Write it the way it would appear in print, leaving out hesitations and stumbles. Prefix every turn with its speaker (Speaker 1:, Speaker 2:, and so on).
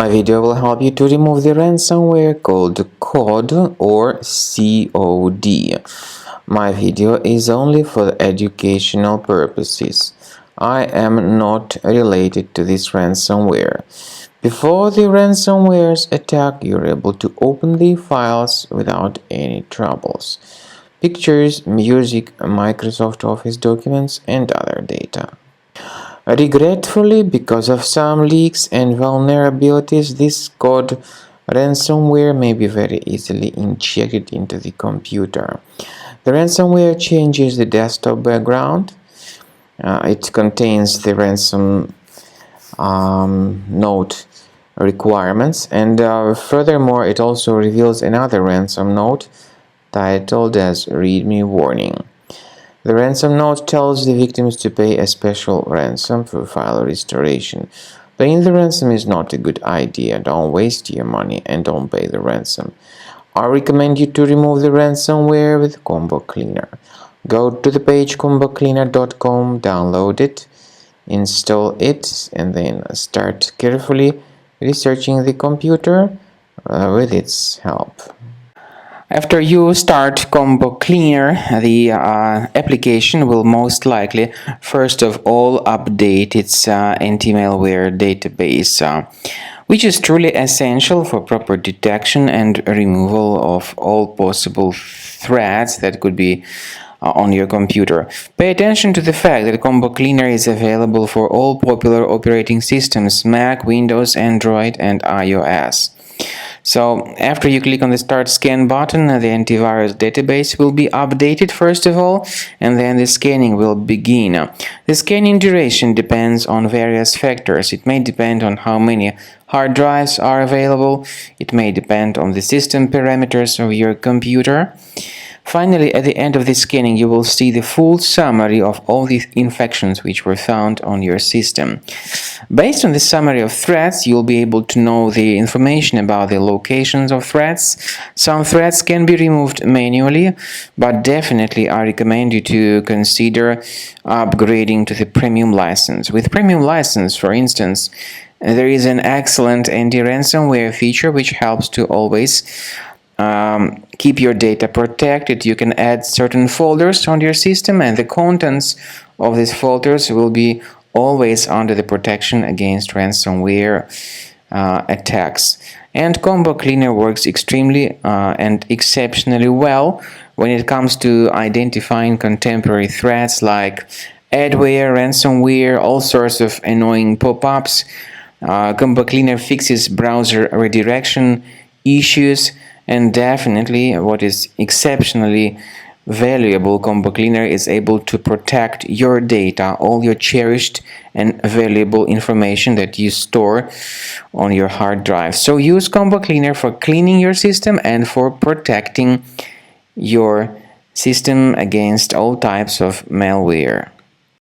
Speaker 1: My video will help you to remove the ransomware called COD or COD. My video is only for educational purposes. I am not related to this ransomware. Before the ransomware's attack, you're able to open the files without any troubles. Pictures, music, Microsoft Office documents, and other data. Regretfully, because of some leaks and vulnerabilities, this code ransomware may be very easily injected into the computer. The ransomware changes the desktop background. It contains the ransom node requirements, and furthermore, it also reveals another ransom node titled as README warning. The ransom note tells the victims to pay a special ransom for file restoration. Paying the ransom is not a good idea. Don't waste your money and don't pay the ransom. I recommend you to remove the ransomware with Combo Cleaner. Go to the page combocleaner.com, download it, install it, and then start carefully researching the computer with its help. After you start Combo Cleaner, the application will most likely first of all update its anti-malware database, which is truly essential for proper detection and removal of all possible threats that could be on your computer. Pay attention to the fact that Combo Cleaner is available for all popular operating systems: Mac, Windows, Android, and iOS. So after you click on the Start Scan button, the antivirus database will be updated first of all, and then the scanning will begin. The scanning duration depends on various factors. It may depend on how many hard drives are available. It may depend on the system parameters of your computer. Finally, at the end of the scanning, you will see the full summary of all the infections which were found on your system. Based on the summary of threats, you'll be able to know the information about the locations of threats. Some threats can be removed manually, but definitely I recommend you to consider upgrading to the premium license. With premium license, for instance, there is an excellent anti-ransomware feature which helps to always keep your data protected. You can add certain folders on your system, and the contents of these folders will be always under the protection against ransomware attacks. And Combo Cleaner works extremely and exceptionally well when it comes to identifying contemporary threats like adware, ransomware, all sorts of annoying pop-ups. Combo Cleaner fixes browser redirection issues. And definitely, what is exceptionally valuable, Combo Cleaner is able to protect your data, all your cherished and valuable information that you store on your hard drive. So use Combo Cleaner for cleaning your system and for protecting your system against all types of malware.